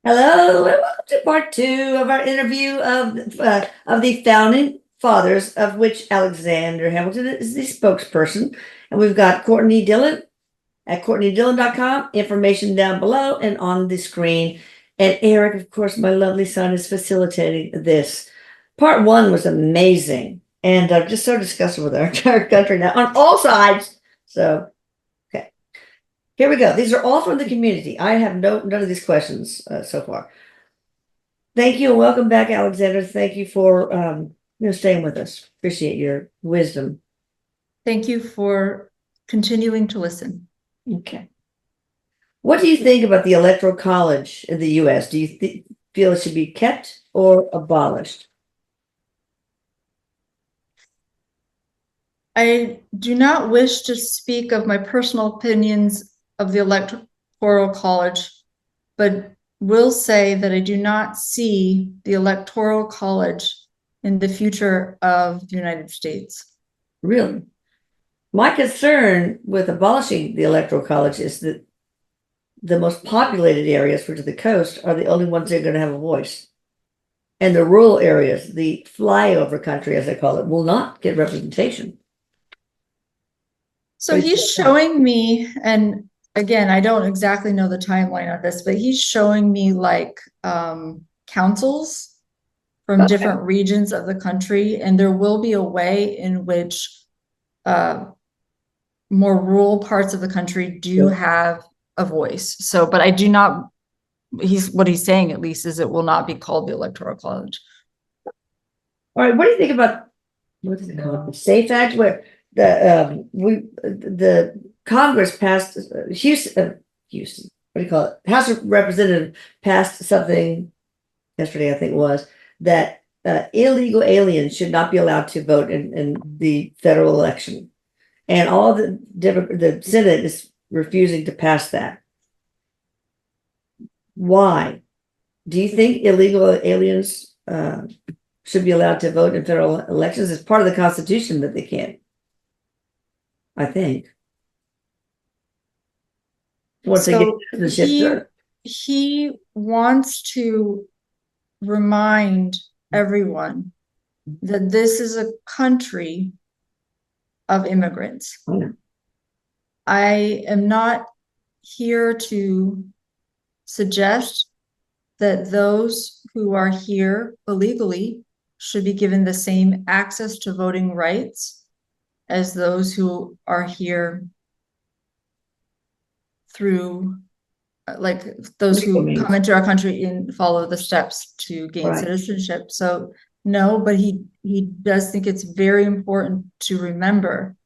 Hello, and welcome to part two of our interview of the founding fathers, of which Alexander Hamilton is the spokesperson. And we've got Courtney Dillon at CourtneyDillon.com, information down below and on the screen. And Eric, of course, my lovely son, is facilitating this. Part one was amazing and just so disgusted with our entire country now on all sides. So here we go. These are all from the community. I have none of these questions so far. Thank you and welcome back, Alexander. Thank you for staying with us. Appreciate your wisdom. Thank you for continuing to listen. Okay. What do you think about the electoral college in the U.S.? Do you feel it should be kept or abolished? I do not wish to speak of my personal opinions of the electoral college, but will say that I do not see the electoral college in the future of the United States. Really? My concern with abolishing the electoral college is that the most populated areas, which are the coast, are the only ones that are going to have a voice. And the rural areas, the flyover country, as I call it, will not get representation. So he's showing me, and again, I don't exactly know the timeline of this, but he's showing me like councils from different regions of the country, and there will be a way in which more rural parts of the country do have a voice. So, but I do not, what he's saying at least is it will not be called the Electoral College. All right, what do you think about, what is it called, the SAFE Act, where the Congress passed, Houston, what do you call it? House of Representatives passed something yesterday, I think it was, that illegal aliens should not be allowed to vote in the federal election. And all the Senate is refusing to pass that. Why? Do you think illegal aliens should be allowed to vote in federal elections? It's part of the Constitution that they can't, I think. Once So they get the he wants to remind everyone that this is a country of immigrants. I am not here to suggest that those who are here illegally should be given the same access to voting rights as those who are here through, like those who come into our country and follow the steps to gain citizenship. So no, but he does think it's very important to remember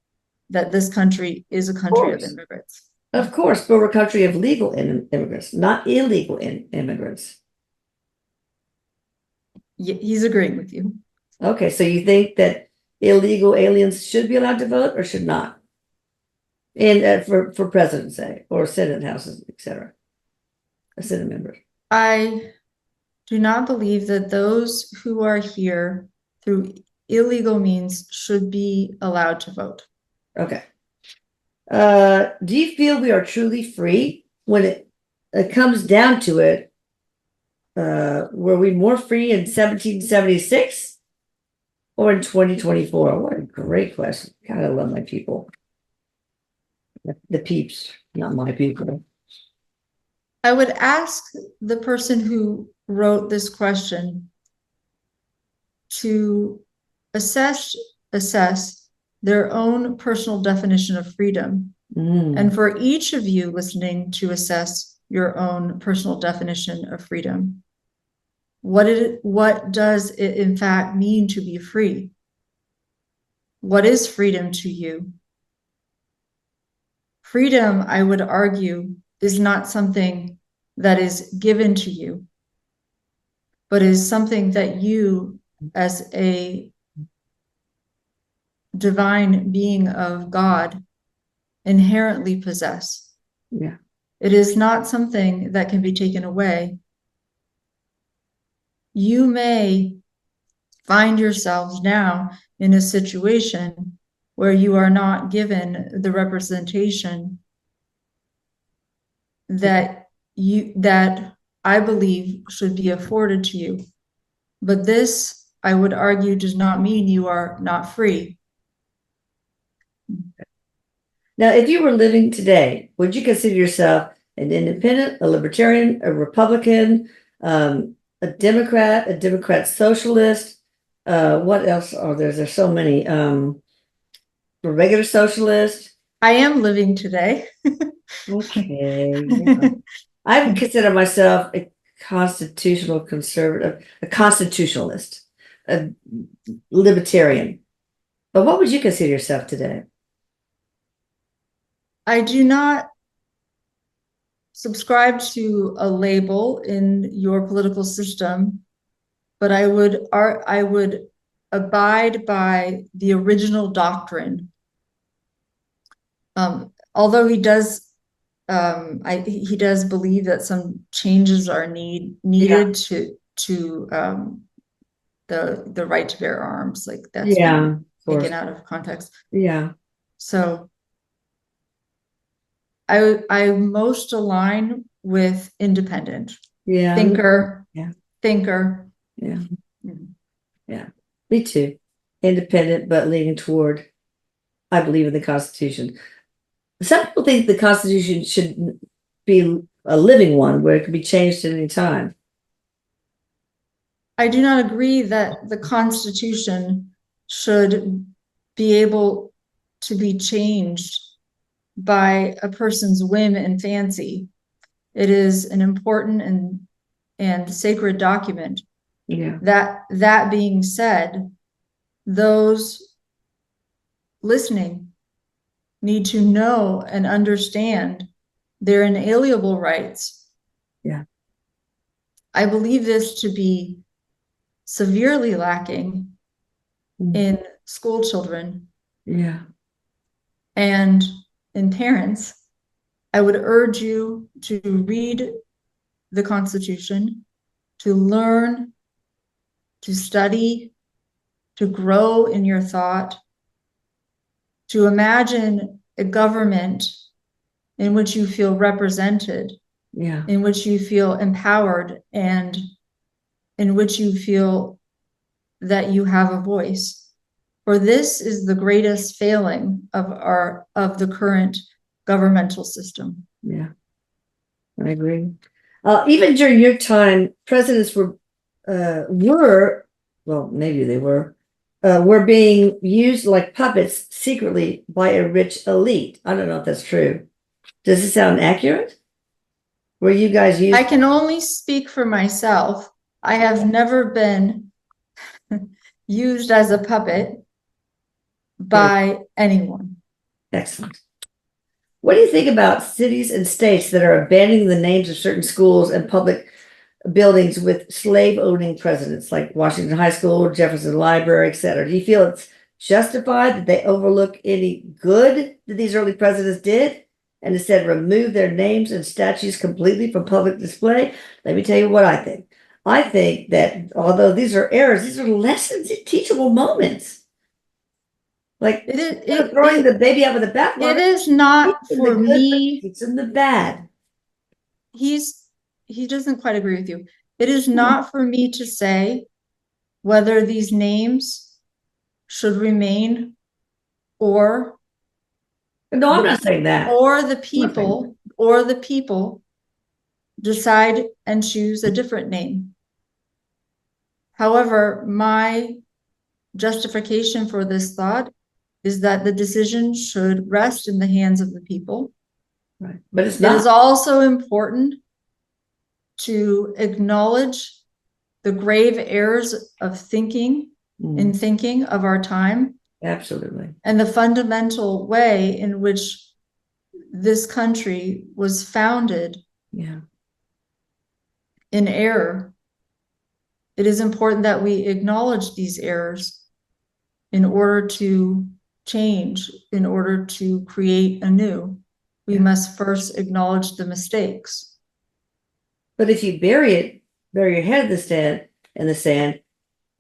that this country is a country of immigrants. Of course, but we're a country of legal immigrants, not illegal immigrants. He's agreeing with you. Okay, so you think that illegal aliens should be allowed to vote or should not? And for president, say, or Senate houses, etc. Senate members. I do not believe that those who are here through illegal means should be allowed to vote. Okay. Do you feel we are truly free when it comes down to it? Were we more free in 1776 or in 2024? What a great question. God, I love my people. The peeps, not my people. I would ask the person who wrote this question to assess their own personal definition of freedom. And for each of you listening to assess your own personal definition of freedom. What does it in fact mean to be free? What is freedom to you? Freedom, I would argue, is not something that is given to you, but is something that you, as a divine being of God, inherently possess. Yeah. It is not something that can be taken away. You may find yourselves now in a situation where you are not given the representation that I believe should be afforded to you. But this, I would argue, does not mean you are not free. Now, if you were living today, would you consider yourself an independent, a libertarian, a Republican, a Democrat socialist? What else are there? There's so many. A regular socialist. I am living today. Okay. Yeah. I would consider myself a constitutional conservative, a constitutionalist, a libertarian. But what would you consider yourself today? I do not subscribe to a label in your political system, but I would abide by the original doctrine. Although he does believe that some changes are needed to the right to bear arms, like that's taken out of context. Yeah. So I most align with independent. Thinker. Yeah. Thinker. Yeah. Yeah. Me too. Independent, but leaning toward, I believe in the Constitution. Some people think the Constitution should be a living one where it can be changed at any time. I do not agree that the Constitution should be able to be changed by a person's whim and fancy. It is an important and sacred document. Yeah. That being said, those listening need to know and understand their inalienable rights. Yeah. I believe this to be severely lacking in school children. Yeah. And in parents. I would urge you to read the Constitution, to learn, to study, to grow in your thought, to imagine a government in which you feel represented, in which you feel empowered, and in which you feel that you have a voice. For this is the greatest failing of the current governmental system. Yeah, I agree. Even during your time, presidents were being used like puppets secretly by a rich elite. I don't know if that's true. Does it sound accurate? Were you guys used? I can only speak for myself. I have never been used as a puppet by anyone. Excellent. What do you think about cities and states that are abandoning the names of certain schools and public buildings with slave-owning presidents, like Washington High School, Jefferson Library, etc.? Do you feel it's justified that they overlook any good that these early presidents did and instead remove their names and statues completely from public display? Let me tell you what I think. I think that although these are errors, these are lessons in teachable moments. Like throwing the baby out with the bathwater. It is not for me. It's in the bad. He doesn't quite agree with you. It is not for me to say whether these names should remain or. No, I'm not saying that. Or the people decide and choose a different name. However, my justification for this thought is that the decision should rest in the hands of the people. Right. But it's not. It is also important to acknowledge the grave errors of thinking of our time. Absolutely. And the fundamental way in which this country was founded in error. It is important that we acknowledge these errors in order to change, in order to create anew. We must first acknowledge the mistakes. But if you bury your head in the sand,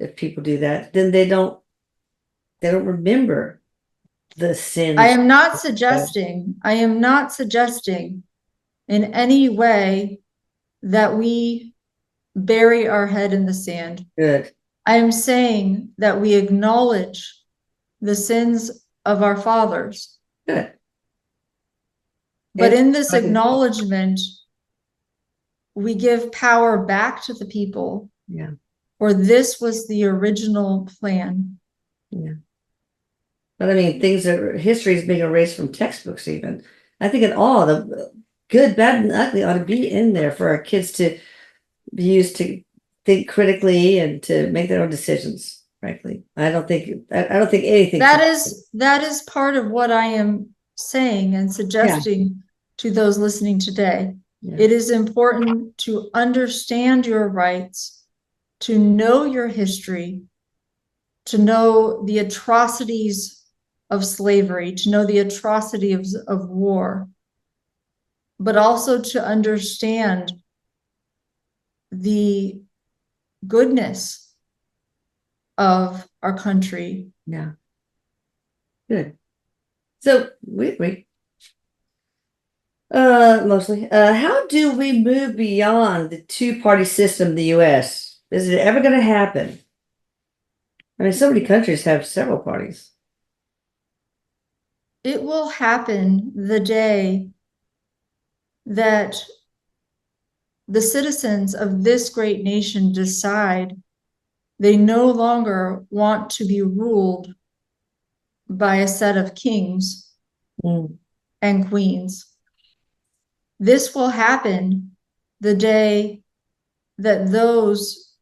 if people do that, then they don't remember the sins. I am not suggesting in any way that we bury our head in the sand. Good. I am saying that we acknowledge the sins of our fathers. Good. But in this acknowledgement, we give power back to the people. Yeah. For this was the original plan. Yeah. But I mean, history is being erased from textbooks even. I think the good, bad, and ugly ought to be in there for our kids to be used to think critically and to make their own decisions, frankly. I don't think anything. That is part of what I am saying and suggesting to those listening today. Yeah. It is important to understand your rights, to know your history, to know the atrocities of slavery, to know the atrocity of war, but also to understand the goodness of our country. Yeah. Good. So we mostly, how do we move beyond the two-party system in the US? Is it ever going to happen? I mean, so many countries have several parties. It will happen the day that the citizens of this great nation decide they no longer want to be ruled by a set of kings and queens. This will happen the day that those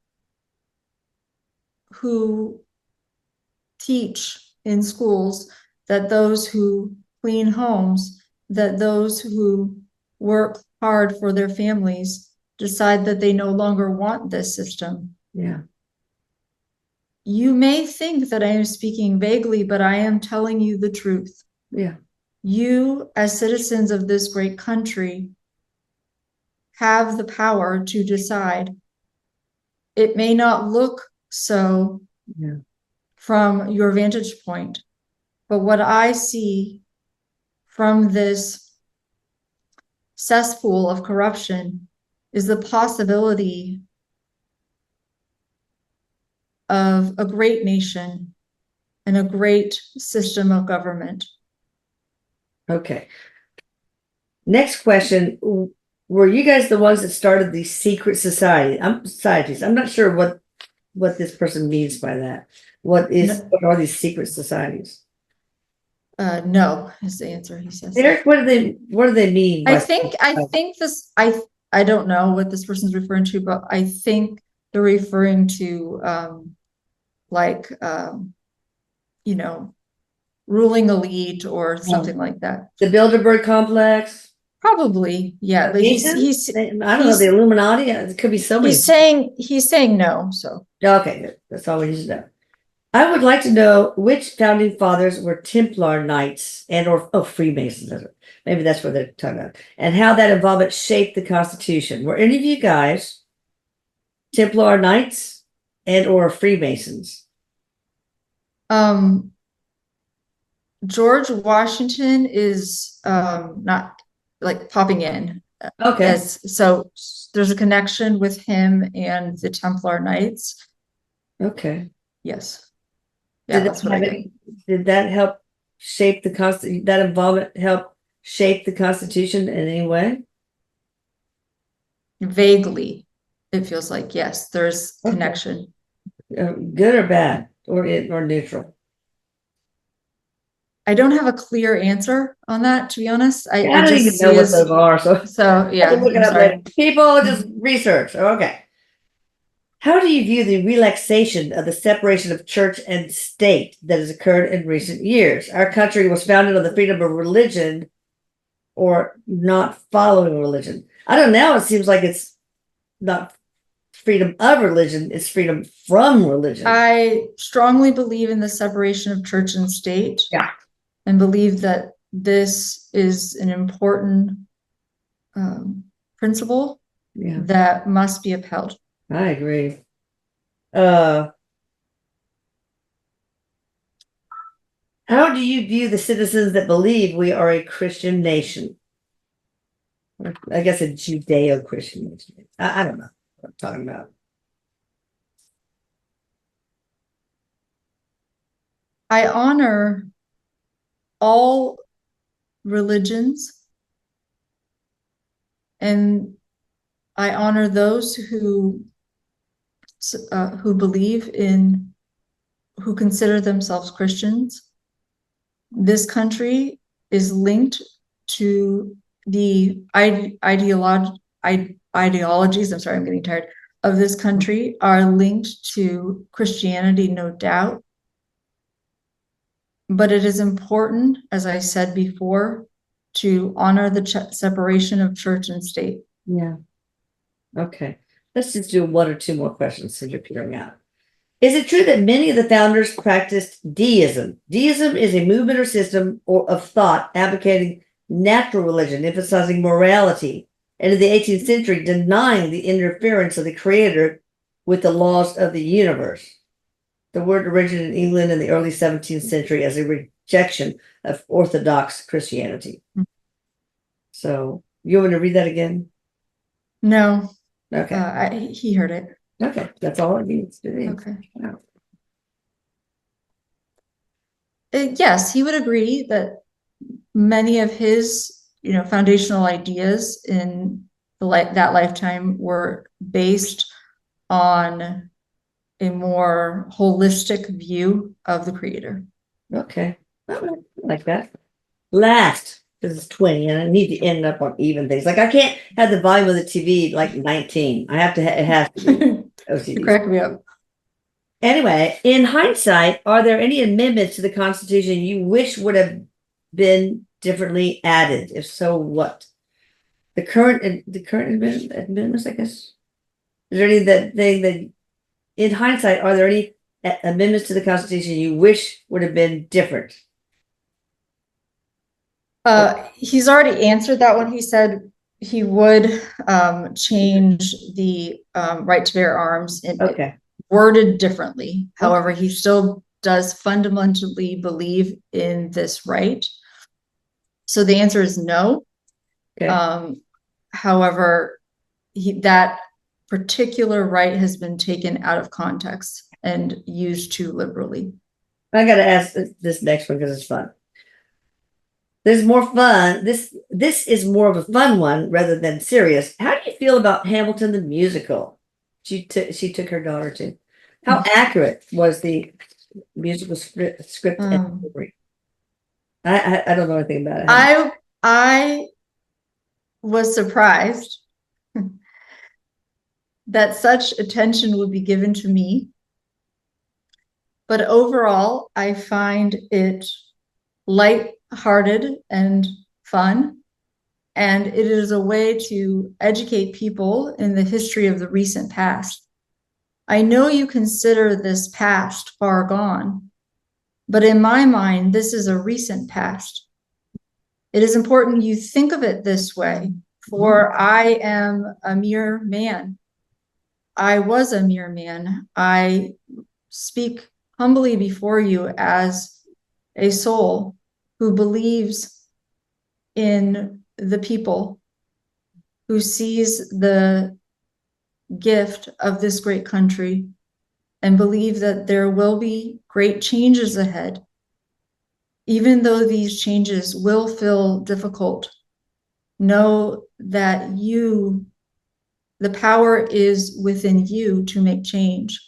who teach in schools, that those who clean homes, that those who work hard for their families decide that they no longer want this system. Yeah. You may think that I am speaking vaguely, but I am telling you the truth. Yeah. You, as citizens of this great country, have the power to decide. It may not look so from your vantage point, but what I see from this cesspool of corruption is the possibility of a great nation and a great system of government. Okay. Next question. Were you guys the ones that started these secret societies? I'm not sure what this person means by that. What are these secret societies? No, is the answer, he says. Eric, what do they mean? I think I don't know what this person's referring to, but I think they're referring to ruling elite or something like that. The Bilderberg complex? Probably, yeah. But he's I don't know, the Illuminati. It could be so many. He's saying no. So okay, good. That's all we need to know. I would like to know which founding fathers were Templar Knights or Freemasons. Maybe that's what they're talking about. And how that involvement shaped the Constitution. Were any of you guys Templar Knights or Freemasons? George Washington is not like popping in. Okay. So there's a connection with him and the Templar Knights. Okay. Yes. Yeah, that's what I get. Did that help shape the Constitution? That involvement help shape the Constitution in any way? Vaguely, it feels like yes. There's connection. Good or bad, or neutral? I don't have a clear answer on that, to be honest. I don't even know what those are. So yeah. Look it up later. People just research. Okay. How do you view the relaxation of the separation of church and state that has occurred in recent years? Our country was founded on the freedom of religion or not following religion. I don't know. It seems like it's not freedom of religion. It's freedom from religion. I strongly believe in the separation of church and state. Yeah. And believe that this is an important principle that must be upheld. I agree. How do you view the citizens that believe we are a Christian nation? I guess a Judeo-Christian. I don't know what I'm talking about. I honor all religions, and I honor those who believe in, who consider themselves Christians. This country is linked to the ideologies, I'm sorry, I'm getting tired, of this country are linked to Christianity, no doubt. But it is important, as I said before, to honor the separation of church and state. Yeah. Okay. Let's just do one or two more questions since you're peering out. Is it true that many of the founders practiced deism? Deism is a movement or system of thought advocating natural religion, emphasizing morality, and in the 18th century denying the interference of the creator with the laws of the universe. The word originated in England in the early 17th century as a rejection of Orthodox Christianity. So, you want me to read that again? No. Okay. He heard it. Okay, that's all it needs to be. Okay. Wow. Yes, he would agree that many of his, foundational ideas in that lifetime were based on a more holistic view of the creator. Okay, I like that. Last, because it's 20, and I need to end up on even things. Like I can't have the volume of the TV like 19. I have to. It has to be You OCD. crack me up. Anyway, in hindsight, are there any amendments to the Constitution you wish would have been differently added? If so, what? The current amendments, I guess. Is there any that in hindsight, are there any amendments to the Constitution you wish would have been different? He's already answered that one. He said he would change the right to bear arms in worded differently. However, he still does fundamentally believe in this right. So the answer is no. However, that particular right has been taken out of context and used too liberally. I got to ask this next one because it's fun. This is more fun. This is more of a fun one rather than serious. How do you feel about Hamilton the musical? She took her daughter to. How accurate was the musical script and delivery? I don't know anything about it. I was surprised that such attention would be given to me. But overall, I find it light-hearted and fun. And it is a way to educate people in the history of the recent past. I know you consider this past far gone, but in my mind, this is a recent past. It is important you think of it this way, for I am a mere man. I was a mere man. I speak humbly before you as a soul who believes in the people, who sees the gift of this great country and believe that there will be great changes ahead. Even though these changes will feel difficult, know that the power is within you to make change.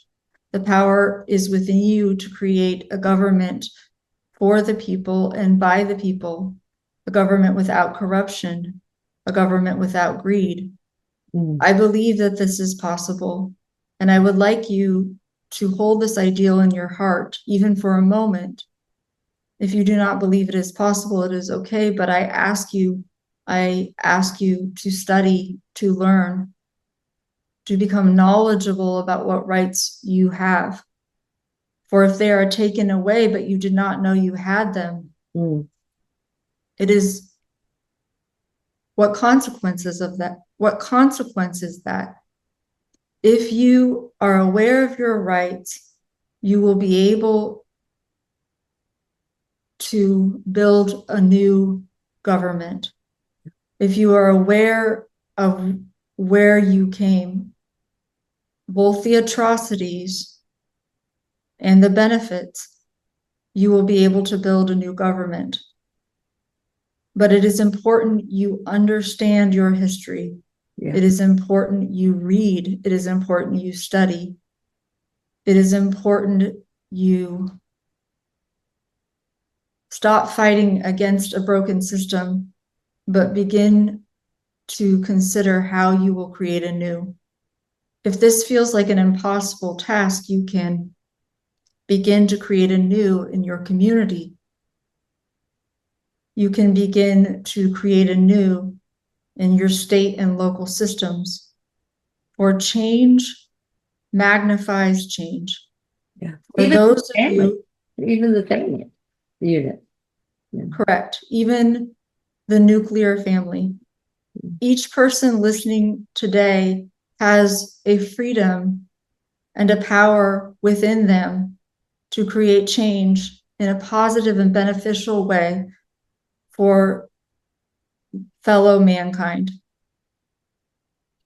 The power is within you to create a government for the people and by the people, a government without corruption, a government without greed. I believe that this is possible, and I would like you to hold this ideal in your heart, even for a moment. If you do not believe it is possible, it is okay, but I ask you to study, to learn, to become knowledgeable about what rights you have. For if they are taken away, but you did not know you had them, it is what consequences that? If you are aware of your rights, you will be able to build a new government. if you are aware of where you came, both the atrocities and the benefits, you will be able to build a new government. But it is important you understand your history. Yeah. It is important you read. It is important you study. It is important you stop fighting against a broken system, but begin to consider how you will create a new. If this feels like an impossible task, you can begin to create a new in your community. You can begin to create a new in your state and local systems. For change magnifies change. Yeah. For Even those the of you, even the family unit. Yeah. correct, even the nuclear family. Each person listening today has a freedom and a power within them to create change in a positive and beneficial way for fellow mankind.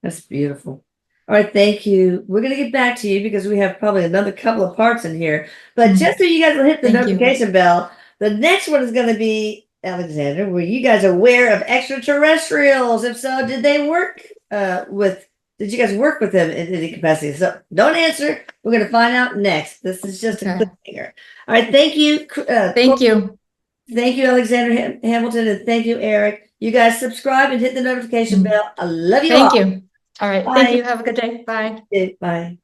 That's beautiful. All right, thank you. We're gonna get back to you because we have probably another couple of parts in here. But just so you guys will hit the Thank you. notification bell, the next one is gonna be Alexander. Were you guys aware of extraterrestrials? If so, did they work did you guys work with them in any capacity? So don't answer. We're gonna find out next. This is just a Okay. cliffhanger. All right, thank you. Thank you. Thank you, Alexander Hamilton, and thank you, Eric. You guys subscribe and hit the notification bell. I love you all. Thank you. All right. Bye. Thank you. Have a good day. Bye. Bye.